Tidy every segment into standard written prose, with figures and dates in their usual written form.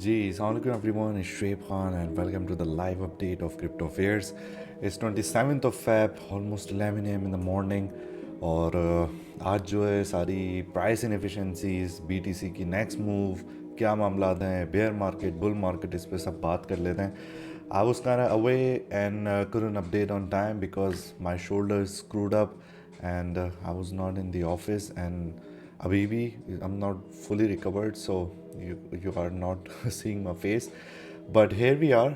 Ji, assalamualaikum everyone, it's Shoaib Khan and welcome to the live update of Crypto Affairs. It's 27th of Feb, almost 11 a.m. in the morning और आज जो है सारी price inefficiencies BTC की next move क्या मामला हैं, bear market, bull market, इस पे सब बात कर लेते हैं. I was kind of away and couldn't update on time because my shoulders screwed up and I was not in the office and अभी भी I'm not fully recovered, so you are not seeing my face. But here we are.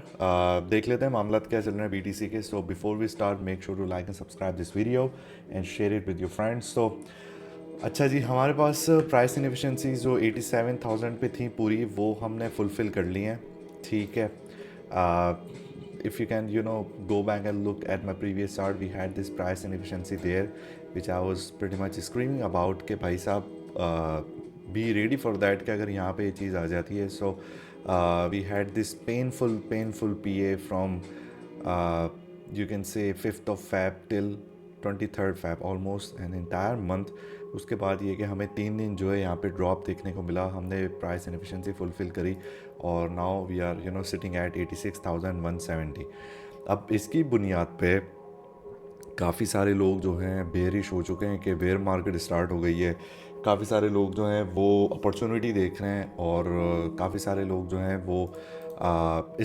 देख लेते हैं मामला क्या चल रहा है BTC के. So before we start, make sure to like and subscribe this video and share it with your friends. So अच्छा जी, हमारे पास प्राइस इनएफिशिएंसी जो 87,000 पे थी पूरी, वो हमने फुलफ़िल कर ली हैं. ठीक है. If you can go back and look at my previous chart, we had this price inefficiency there which I was pretty much screaming about कि भाई साहब be ready for that कि अगर यहाँ पे ये चीज़ आ जाती है. So we had this painful PA from you can say 5th of Feb till 23rd Feb, almost an entire month. उसके बाद ये कि हमें 3 दिन जो है यहाँ पे ड्रॉप देखने को मिला. हमने प्राइस इनएफिशिएंसी फुलफ़िल करी और now we are sitting at 86,170. अब इसकी बुनियाद पे काफ़ी सारे लोग जो हैं बेयरिश हो चुके हैं कि बेयर मार्केट स्टार्ट हो गई है. काफ़ी सारे लोग जो हैं वो अपॉर्चुनिटी देख रहे हैं और काफ़ी सारे लोग जो हैं वो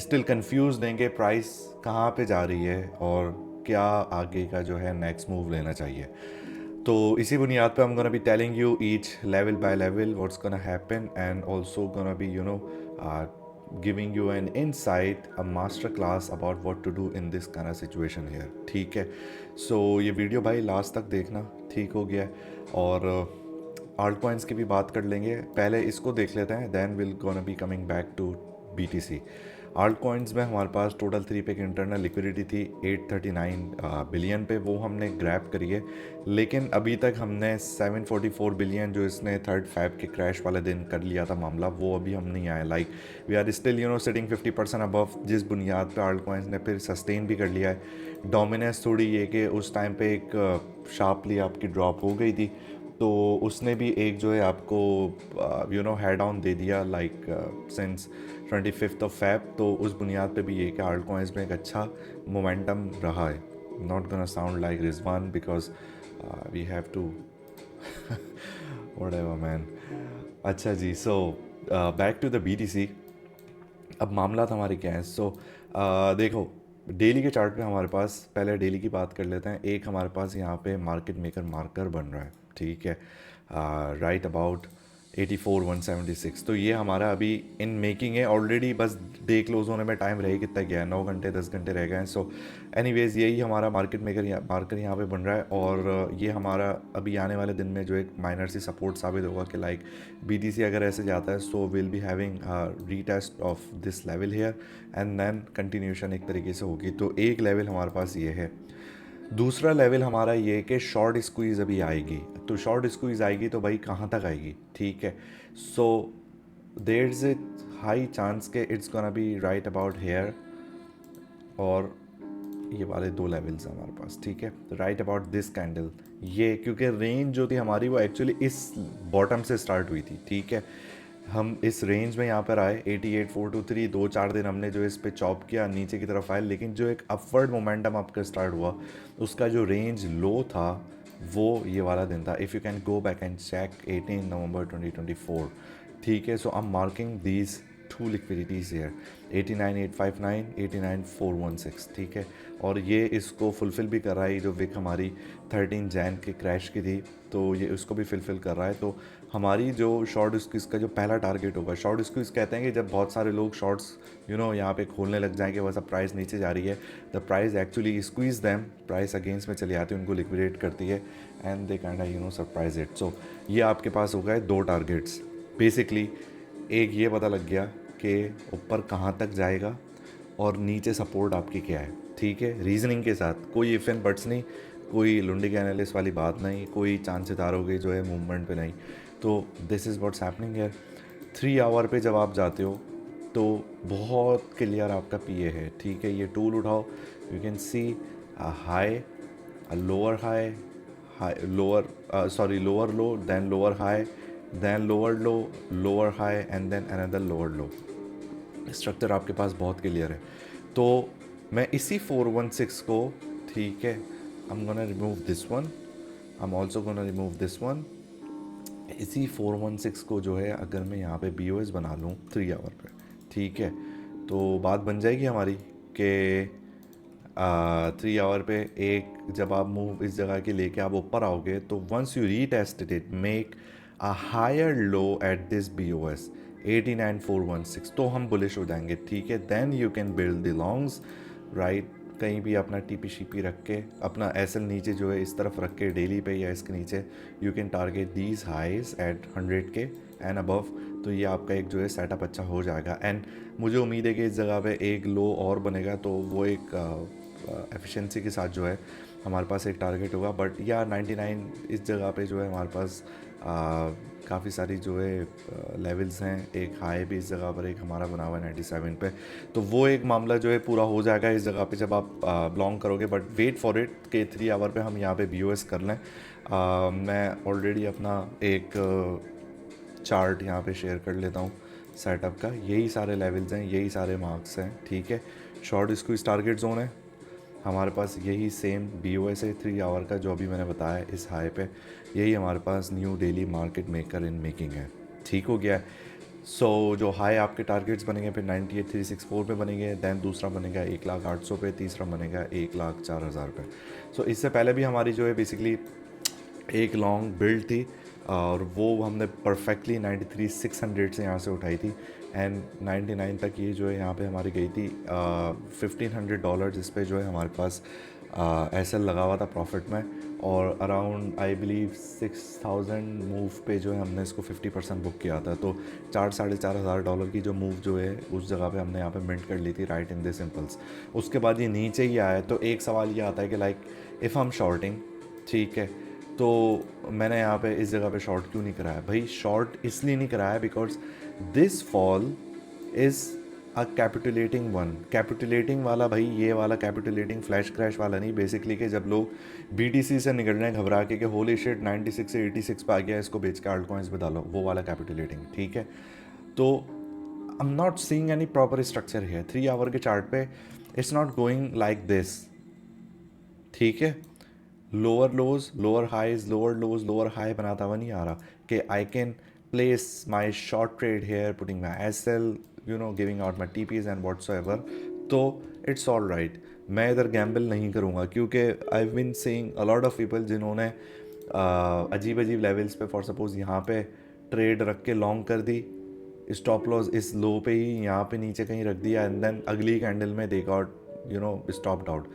स्टिल कंफ्यूज देंगे प्राइस कहाँ पे जा रही है और क्या आगे का जो है नेक्स्ट मूव लेना चाहिए. तो इसी बुनियाद पे I'm gonna be telling you each level by level what's gonna happen and also gonna be giving you an insight, a master class about what to do in this kind of situation here. ठीक है. So ये video भाई last तक देखना. ठीक हो गया. और आल्ट कॉइन्स की भी बात कर लेंगे. पहले इसको देख लेते हैं, then will gonna be coming back to BTC. Altcoins में हमारे पास टोटल 3 पे की इंटरनल लिक्विडिटी थी 839 बिलियन पे, वो हमने ग्रैब करी है. लेकिन अभी तक हमने 744 बिलियन जो इसने 3rd Feb के क्रैश वाले दिन कर लिया था मामला, वो अभी हम नहीं आए. Like we are still sitting 50% above, जिस बुनियाद पे आल्ट कॉइन्स ने फिर सस्टेन भी कर लिया है. डोमिनेंस थोड़ी ये कि उस टाइम पे एक शार्पली आपकी ड्रॉप हो गई थी, तो उसने भी एक जो है आपको हेड ऑन दे दिया like since 25th of Feb. तो उस बुनियाद पे भी ये कि आल्ट कॉइन्स में एक अच्छा मोमेंटम रहा है. Not gonna sound like Rizwan because we have to whatever man. अच्छा जी, so back to the BTC. अब मामला हमारे क्या है. सो देखो, डेली के चार्ट पे हमारे पास, पहले डेली की बात कर लेते हैं. एक हमारे पास यहाँ पे मार्केट मेकर मार्कर बन रहा है. ठीक है. Right about 84,176. तो ये हमारा अभी इन मेकिंग है ऑलरेडी. बस डे क्लोज होने में टाइम रहे कितना गया है, 9 घंटे 10 घंटे रह गए हैं. सो एनीवेज यही हमारा मार्केट मेकर मार्कर यहाँ पे बन रहा है और ये हमारा अभी आने वाले दिन में जो एक माइनर सी सपोर्ट साबित होगा कि लाइक BTC अगर ऐसे जाता है so will be having retest of this level here and then continuation एक तरीके से होगी. तो एक लेवल हमारे पास ये है. दूसरा लेवल हमारा ये कि शॉर्ट स्क्वीज़ अभी आएगी. तो शॉर्ट स्क्वीज़ आएगी तो भाई कहाँ तक आएगी. ठीक है. So there is a high chance के it's gonna be right about here और ये वाले 2 लेवल्स हैं हमारे पास. ठीक है. राइट अबाउट दिस कैंडल, ये क्योंकि रेंज जो थी हमारी वो एक्चुअली इस बॉटम से स्टार्ट हुई थी. ठीक है. हम इस रेंज में यहाँ पर आए 88,423. 2-4 दिन हमने जो इस पे चॉप किया, नीचे की तरफ आए, लेकिन जो एक अपवर्ड मोमेंटम आपका स्टार्ट हुआ उसका जो रेंज लो था वो ये वाला दिन था. If you can go back and check 18 November 2024. ठीक है. So I am marking these 2 liquidities here 89,859, 89,416. ठीक है. और ये इसको फुलफ़िल भी कर रहा है. जो विक हमारी 13 जैन के क्रैश की थी, तो ये उसको भी फुलफ़िल कर रहा है. तो हमारी जो शॉर्ट स्क्वीज़ का जो पहला टारगेट होगा, शॉर्ट स्क्वीज़ कहते हैं कि जब बहुत सारे लोग शॉर्ट्स यहाँ पे खोलने लग जाएंगे, वैसा प्राइस नीचे जा रही है, the price actually squeeze them, price against में चली आती है, उनको लिक्विडेट करती है and they kind surprise it. So ये आपके पास हो गए 2 टारगेट्स बेसिकली. एक ये पता लग गया कि ऊपर कहाँ तक जाएगा और नीचे सपोर्ट आपकी क्या है. ठीक है. रीजनिंग के साथ, कोई इफ़ एंड बट्स नहीं, कोई लुंडी के एनालिस्ट वाली बात नहीं, कोई चांद सितारों की जो है मूवमेंट पे नहीं. तो दिस इज़ व्हाट्स हैपनिंग है. 3 आवर पे जब आप जाते हो तो बहुत क्लियर आपका PA है. ठीक है. ये टूल उठाओ, you can see a high, a lower high, lower low, then lower high, then lower low, lower high, and then another lower low. Structure आपके पास बहुत क्लियर है। तो मैं इसी 416 को, ठीक है, आई am gonna remove this one, I am also gonna remove this one. इसी 416 को जो है अगर मैं यहाँ पे बी बना लूँ 3 आवर पे, ठीक है, तो बात बन जाएगी हमारी कि 3 आवर पे एक जब आप मूव इस जगह की लेके आप ऊपर आओगे तो once you retested it make a higher low at this B O S 89416, तो हम बुलिश हो जाएंगे, ठीक है। Then you can build the longs, right, कहीं भी अपना टीपी शीपी रख के अपना एस एल नीचे जो है इस तरफ रख के डेली पे या इसके नीचे you can target these highs at 100K and above. तो ये आपका एक जो है सेटअप अच्छा हो जाएगा। एंड मुझे उम्मीद है कि इस जगह पे एक लो और बनेगा तो वो एक एफिशिएंसी के साथ जो है हमारे पास एक टारगेट होगा। बट या 99 इस जगह पे जो है हमारे पास काफ़ी सारी जो है लेवल्स हैं। एक हाई भी इस जगह पर एक हमारा बना हुआ है 97 पे, तो वो एक मामला जो है पूरा हो जाएगा इस जगह पे जब आप बिलोंग करोगे। बट वेट फॉर इट के 3 आवर पे हम यहाँ पे बी कर लें। मैं ऑलरेडी अपना एक चार्ट यहाँ पे शेयर कर लेता हूँ सेटअप का। यही सारे लेवल्स हैं, यही सारे मार्क्स हैं, ठीक है। शॉर्ट स्क्वीज टारगेट जोन है हमारे पास, यही सेम बी ओ एस है 3 आवर का जो अभी मैंने बताया इस हाई पे, यही हमारे पास new daily market maker in making है, ठीक हो गया। सो जो हाई आपके टारगेट्स बनेंगे फिर 98,364 पे बनेंगे, दैन दूसरा बनेगा 1,08,000 पे, तीसरा बनेगा 1,04,000 पे। सो इससे पहले भी हमारी जो है बेसिकली एक लॉन्ग बिल्ड थी और वो हमने परफेक्टली 93,600 से यहाँ से उठाई थी एंड 99 तक ये जो है यहाँ पे हमारी गई थी $1,500 जिस पे जो है हमारे पास एस एल लगा हुआ था प्रॉफिट में। और अराउंड आई बिलीव 6,000 मूव पे जो है हमने इसको 50% बुक किया था। तो $4,500 की जो मूव जो है उस जगह पे हमने यहाँ पे मिंट कर ली थी राइट इन दिस सिंपल्स। उसके बाद ये नीचे ही आया तो एक सवाल ये आता है कि लाइक इफ़ हम शॉर्टिंग, ठीक है, तो मैंने यहाँ पे इस जगह पे शॉर्ट क्यों नहीं कराया भाई? शॉर्ट इसलिए नहीं कराया because this fall is a capitulating one. Capitulating वाला भाई ये वाला कैपिटुलेटिंग फ्लैश क्रैश वाला नहीं, बेसिकली कि जब लोग BTC से निकल रहे हैं घबरा के कि होली शिट 96 से 86 पे आ गया, इसको बेच के आल्ट कॉइन्स में डालो, वो वाला कैपिटुलेटिंग, ठीक है। तो I am not seeing any proper structure है 3 आवर के चार्ट पे, it's not going like this, ठीक है। Lower lows lower highs lower lows lower high बनाता हुआ नहीं आ रहा कि I can place my short trade here putting my S L you know giving out my TPs and whatsoever. तो it's all right, मैं इधर gamble नहीं करूँगा क्योंकि I have been seeing a lot of people जिन्होंने अजीब अजीब levels पे फॉर सपोज यहाँ पे ट्रेड रख के लॉन्ग कर दी, स्टॉप लॉस इस लो पे ही यहाँ पे नीचे कहीं रख दिया एंड देन अगली कैंडल में देख out you know stopped out.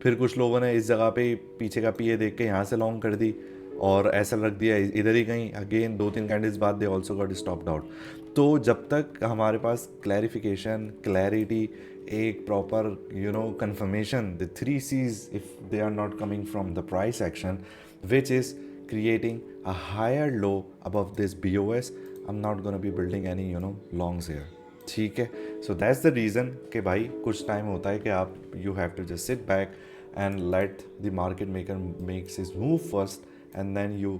फिर कुछ लोगों ने इस जगह पे पीछे का पीए देख के यहाँ से लॉन्ग कर दी और ऐसा रख दिया इधर ही कहीं, अगेन 2-3 कैंडल्स बाद they also got stopped out. तो जब तक हमारे पास क्लैरिफिकेशन क्लैरिटी एक proper you know confirmation the 3 C's if they are not coming from the price action which is creating a higher low above this BOS, I'm not gonna be building any you know longs here, ठीक है। So that's the reason कि भाई कुछ time होता है कि आप you have to just sit back and let the market maker makes his move first and then you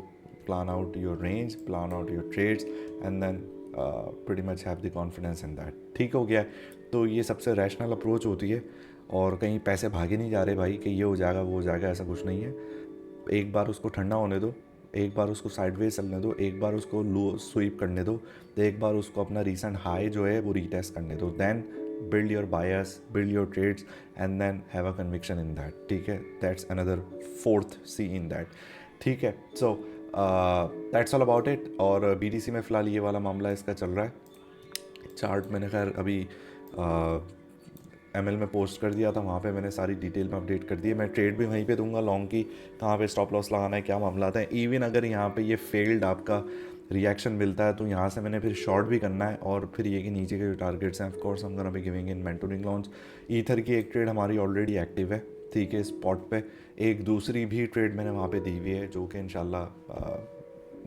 plan out your range, plan out your trades and then pretty much have the confidence in that, ठीक हो गया। तो ये सबसे rational approach होती है और कहीं पैसे भागे नहीं जा रहे भाई कि ये हो जाएगा वो हो जाएगा, ऐसा कुछ नहीं है। एक बार उसको ठंडा होने दो, एक बार उसको साइडवेज चलने दो, एक बार उसको लो स्वीप करने दो, तो एक बार उसको अपना रीसेंट हाई जो है वो रीटेस्ट करने दो, then build your bias, build your trades and then have a conviction in that, ठीक है। That's another 4th C in that, ठीक है। So that's all about it. और BTC में फ़िलहाल ये वाला मामला इसका चल रहा है। चार्ट मैंने खैर अभी ML में पोस्ट कर दिया था, वहाँ पे मैंने सारी डिटेल में अपडेट कर दी है। मैं ट्रेड भी वहीं पे दूंगा लॉन्ग की, कहाँ पे स्टॉप लॉस लगाना है, क्या मामला है। इवन अगर यहाँ पे ये फेल्ड आपका रिएक्शन मिलता है तो यहाँ से मैंने फिर शॉर्ट भी करना है और फिर ये कि नीचे के जो टारगेट्स हैं ऑफ कोर्स हम gonna be giving in mentoring launch. Ether की एक ट्रेड हमारी ऑलरेडी एक्टिव है, ठीक है, स्पॉट पे। एक दूसरी भी ट्रेड मैंने वहाँ पे दी हुई है जो कि इंशाल्लाह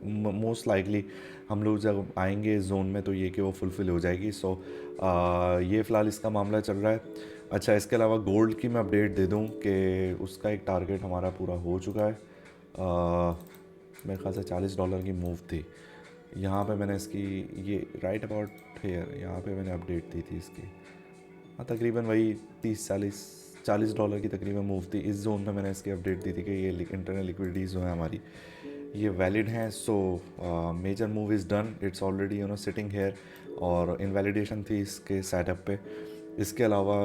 मोस्ट लाइकली हम लोग जब आएंगे इस जोन में तो ये कि वो फुलफ़िल हो जाएगी। सो ये फ़िलहाल इसका मामला चल रहा है। अच्छा, इसके अलावा गोल्ड की मैं अपडेट दे दूं कि उसका एक टारगेट हमारा पूरा हो चुका है। मेरे ख्याल से $40 की मूव थी, यहाँ पे मैंने इसकी ये राइट अबाउट हेयर यहाँ पे मैंने अपडेट दी थी इसकी। हाँ तकरीबन वही 30 40 40 डॉलर की तकरीबन मूव थी। इस जोन में मैंने इसकी अपडेट दी थी कि ये इंटरनल लिक्विडिटीज़ जो है हमारी ये वैलिड हैं। So major move is done, it's already sitting here, और इनवैलिडेशन थी इसके सेटअप पे। इसके अलावा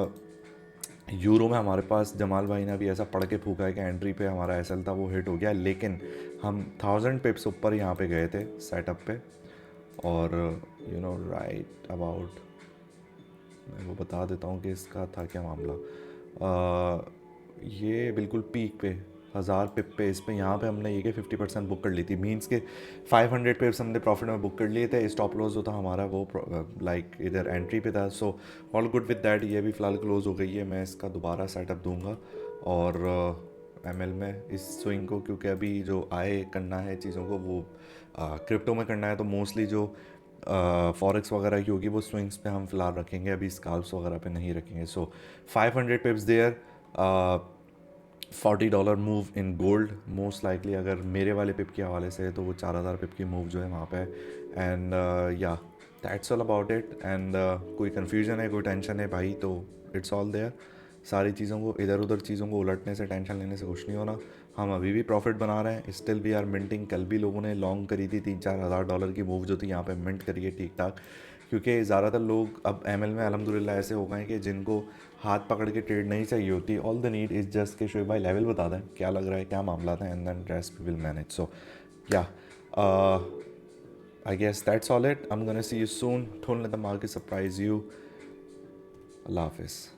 यूरो में हमारे पास जमाल भाई ने अभी ऐसा पढ़ के फूका है कि एंट्री पे हमारा एसएल था वो हिट हो गया, लेकिन हम 1000 पिप्स ऊपर यहाँ पे गए थे सेटअप पे। और राइट अबाउट मैं वो बता देता हूँ कि इसका था क्या मामला। ये बिल्कुल पीक पे 1000 पिप पे इस पे यहाँ पे हमने ये कि 50% बुक कर ली थी, मींस के 500 पिप्स हमने प्रॉफिट में बुक कर लिए थे। स्टॉप लॉस जो था हमारा वो लाइक इधर एंट्री पे था। So all good with that, ये भी फ़िलहाल क्लोज हो गई है। मैं इसका दोबारा सेटअप दूंगा और एमएल में इस स्विंग को, क्योंकि अभी जो आए करना है चीज़ों को वो क्रिप्टो में करना है, तो मोस्टली जो फॉरेक्स वगैरह की होगी वो स्विंग्स पे हम फिलहाल रखेंगे, अभी स्काल्प्स वगैरह पे नहीं रखेंगे। So 500 pips there, $40 move in gold most likely, अगर मेरे वाले पिप के हवाले से है तो वो 4000 पिप की मूव जो है वहाँ पे। एंड या that's all about it. And कोई कन्फ्यूजन है, कोई टेंशन है भाई, तो इट्स ऑल देयर। सारी चीज़ों को इधर उधर चीज़ों को उलटने से, टेंशन लेने से कुछ नहीं होना। हम अभी भी प्रॉफिट बना रहे हैं, स्टिल वी आर मिंटिंग। कल भी लोगों ने लॉन्ग करी थी, 3-4 हज़ार डॉलर की मूव जो थी यहाँ पे मिंट करी है ठीक ठाक, क्योंकि ज़्यादातर लोग अब एमएल में अल्हम्दुलिल्लाह ऐसे हो गए हैं कि जिनको हाथ पकड़ के ट्रेड नहीं चाहिए होती। All the need is just कि शोएब भाई लेवल बता दें क्या लग रहा है, क्या मामला था, and then rest we will manage. So yeah I guess that's all it. I am gonna see you soon. Don't let the market surprise you. अल्लाह हाफिज़।